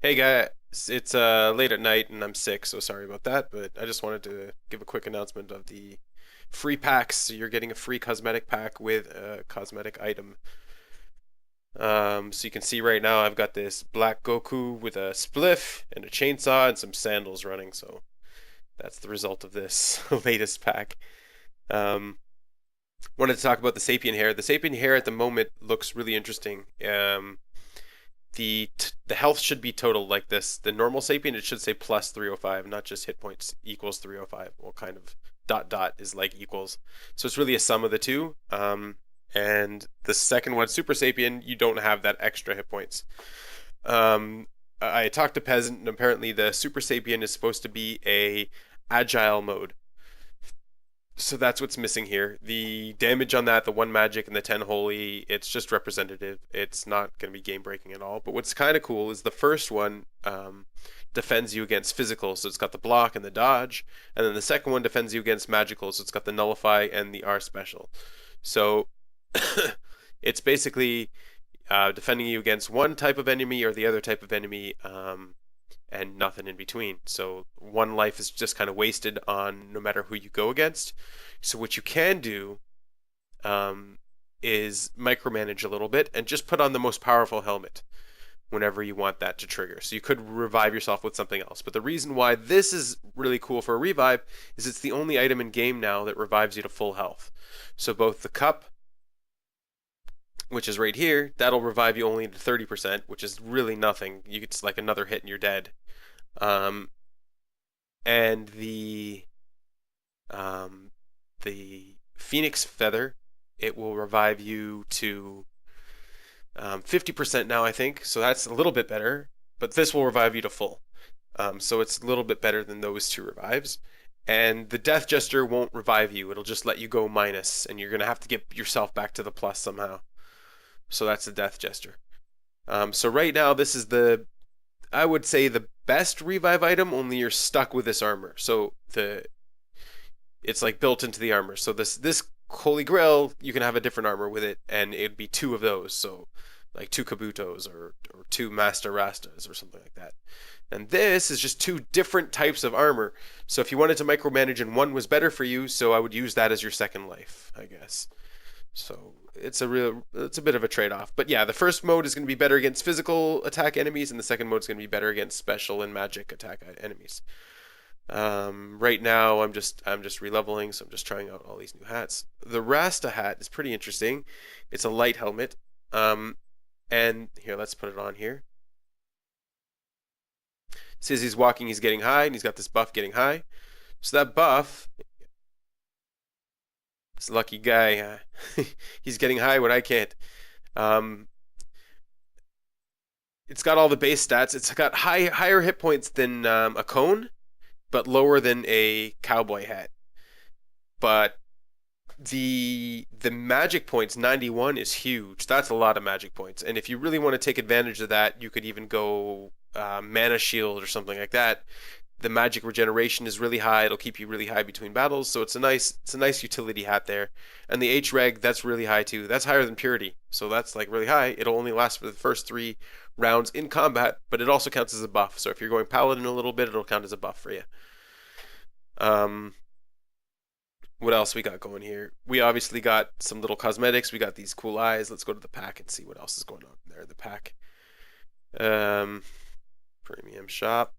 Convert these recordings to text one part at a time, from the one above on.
Hey guys, it's late at night and I'm sick, so sorry about that, but I just wanted to give a quick announcement of the free packs. So you're getting a free cosmetic pack with a cosmetic item. So you can see right now I've got this black Goku with a spliff and a chainsaw and some sandals running, so that's the result of this latest pack. Um, Wanted to talk about the sapien hair. The sapien hair at the moment looks really interesting. The health should be total like this. The normal sapien, it should say plus 305, not just hit points equals 305. Well, kind of dot dot is like equals. So it's really a sum of the two. And the second one, super sapien, you don't have that extra hit points. I talked to Peasant, and apparently the super sapien is supposed to be a agile mode. So that's what's missing here. The damage on that, the one magic and the 10 holy, it's just representative. It's not going to be game breaking at all. But what's kind of cool is the first one defends you against physical, so it's got the block and the dodge. And then the second one defends you against magical, so it's got the nullify and the R special. So it's basically defending you against one type of enemy or the other type of enemy. And nothing in between. So one life is just kind of wasted on no matter who you go against. So what you can do is micromanage a little bit and just put on the most powerful helmet whenever you want that to trigger. So you could revive yourself with something else. But the reason why this is really cool for a revive is it's the only item in game now that revives you to full health. So both the cup, which is right here, that'll revive you only to 30%, which is really nothing. It's like another hit and you're dead. Um, and um, the Phoenix Feather, it will revive you to 50% now, I think. So that's a little bit better, but this will revive you to full. So it's a little bit better than those two revives. And the Death Jester won't revive you. It'll just let you go minus, and you're going to have to get yourself back to the plus somehow. So that's the Death Jester. So right now, this is I would say the best revive item, only you're stuck with this armor. So it's like built into the armor. So this Holy Grail, you can have a different armor with it, and it'd be two of those. So like two Kabutos or two Master Rastas or something like that. And this is just two different types of armor. So if you wanted to micromanage and one was better for you, so I would use that as your second life, I guess. So it's a bit of a trade-off. But yeah, the first mode is going to be better against physical attack enemies, and the second mode is going to be better against special and magic attack enemies. Right now I'm just releveling, so I'm just trying out all these new hats. The Rasta hat is pretty interesting. It's a light helmet. And here, let's put it on here. It says he's walking, he's getting high, and he's got this buff getting high. So that buff, this lucky guy, he's getting high when I can't. Um, it's got all the base stats. It's got higher hit points than a cone, but lower than a cowboy hat. But the magic points 91 is huge. That's a lot of magic points. And if you really want to take advantage of that, you could even go mana shield or something like that. The magic regeneration is really high. It'll keep you really high between battles, so it's a nice utility hat there. And the H reg, that's really high too. That's higher than purity, so that's like really high. It'll only last for the first 3 rounds in combat, but it also counts as a buff. So if you're going paladin a little bit, it'll count as a buff for you. Um, what else we got going here? We obviously got some little cosmetics. We got these cool eyes. Let's go to the pack and see what else is going on there. The pack, um, premium shop.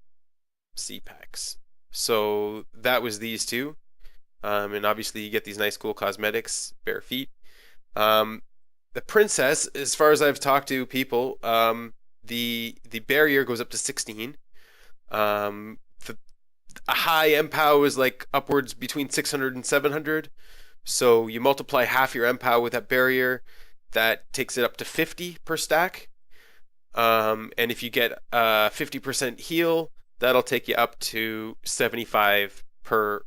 C packs. So that was these two. And obviously you get these nice cool cosmetics, bare feet. Um, the princess, as far as I've talked to people, the barrier goes up to 16. The a high MPOW is like upwards between 600 and 700. So you multiply half your MPOW with that barrier, that takes it up to 50 per stack. And if you get 50% heal, that'll take you up to 75 per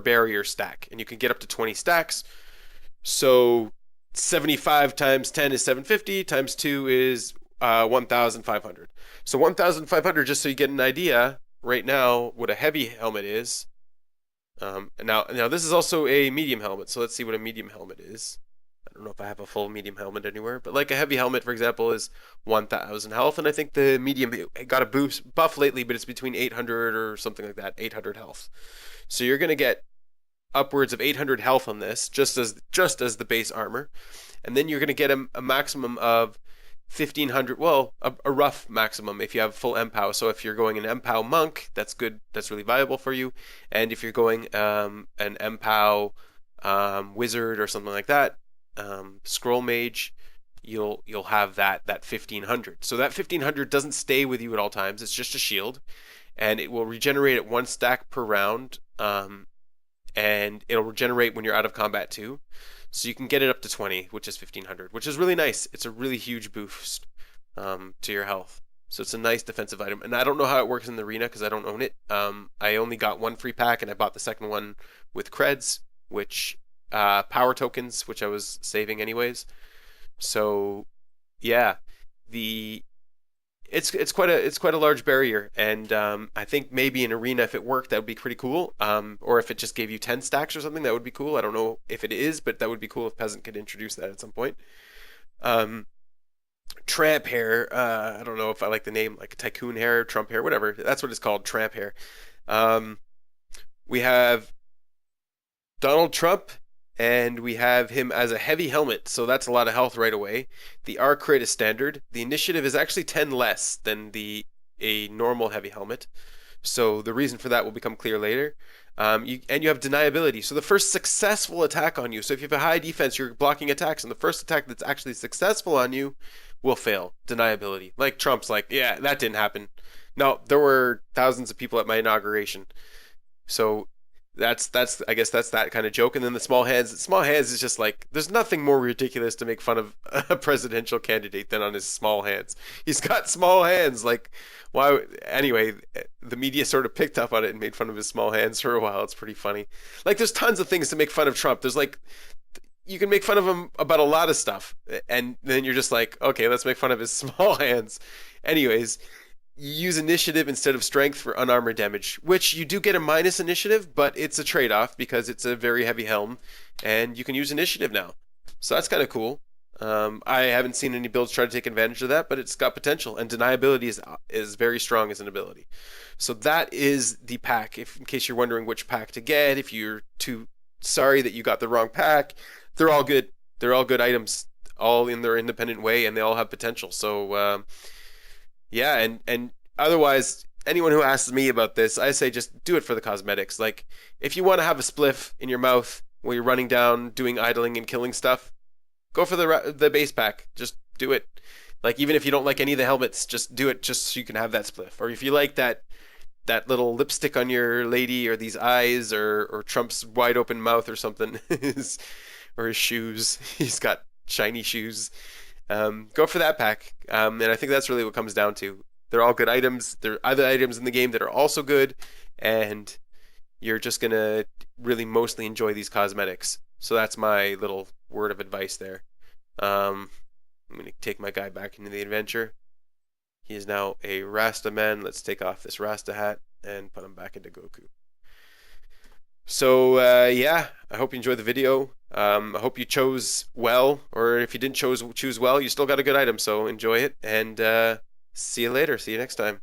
barrier stack, and you can get up to 20 stacks. So 75 times 10 is 750, times 2 is 1,500. So 1,500, just so you get an idea right now what a heavy helmet is. And now this is also a medium helmet, so let's see what a medium helmet is. I don't know if I have a full medium helmet anywhere, but like a heavy helmet, for example, is 1,000 health, and I think the medium got a boost buff lately, but it's between 800 or something like that, 800 health. So you're gonna get upwards of 800 health on this, just as the base armor, and then you're gonna get a maximum of 1,500. Well, a rough maximum if you have full MPOW. So if you're going an MPOW monk, that's good. That's really valuable for you. And if you're going an MPOW wizard or something like that, scroll mage, you'll have that 1,500. So that 1,500 doesn't stay with you at all times. It's just a shield, and it will regenerate at one stack per round. And it'll regenerate when you're out of combat too. So you can get it up to 20, which is 1,500, which is really nice. It's a really huge boost to your health. So it's a nice defensive item. And I don't know how it works in the arena because I don't own it. I only got one free pack, and I bought the second one with creds, which power tokens, which I was saving anyways. So yeah, the it's quite a large barrier, and I think maybe in arena, if it worked, that would be pretty cool. Or if it just gave you 10 stacks or something, that would be cool. I don't know if it is, but that would be cool if Peasant could introduce that at some point. Um, Tramp hair. I don't know if I like the name, like tycoon hair, Trump hair, whatever. That's what it's called, tramp hair. Um, we have Donald Trump, and we have him as a heavy helmet, so that's a lot of health right away. The R crit is standard. The initiative is actually 10 less than a normal heavy helmet, so the reason for that will become clear later. And you have deniability. So the first successful attack on you. So if you have a high defense, you're blocking attacks, and the first attack that's actually successful on you will fail. Deniability. Like Trump's like, yeah, that didn't happen. No, there were thousands of people at my inauguration. So that's I guess that's that kind of joke. And then the small hands. Small hands is just like there's nothing more ridiculous to make fun of a presidential candidate than on his small hands. He's got small hands. Like why? Anyway, the media sort of picked up on it and made fun of his small hands for a while. It's pretty funny. Like there's tons of things to make fun of Trump. There's like you can make fun of him about a lot of stuff, and then you're just like, okay, let's make fun of his small hands. Anyways, you use initiative instead of strength for unarmored damage, which you do get a minus initiative, but it's a trade-off because it's a very heavy helm, and you can use initiative now. So that's kind of cool. I haven't seen any builds try to take advantage of that, but it's got potential, and deniability is very strong as an ability. So that is the pack. If in case you're wondering which pack to get, if you're too sorry that you got the wrong pack, they're all good. They're all good items, all in their independent way, and they all have potential. So yeah, and otherwise, anyone who asks me about this, I say just do it for the cosmetics. Like, if you want to have a spliff in your mouth while you're running down, doing idling and killing stuff, go for the base pack. Just do it. Like, even if you don't like any of the helmets, just do it just so you can have that spliff. Or if you like that little lipstick on your lady, or these eyes, or Trump's wide open mouth or something, or his shoes. He's got shiny shoes. Go for that pack. And I think that's really what comes down to. They're all good items. There are other items in the game that are also good, and you're just gonna really mostly enjoy these cosmetics. So that's my little word of advice there. I'm gonna take my guy back into the adventure. He is now a Rasta man. Let's take off this Rasta hat and put him back into Goku. So yeah, I hope you enjoyed the video. I hope you chose well, or if you didn't choose well, you still got a good item. So enjoy it, and see you later. See you next time.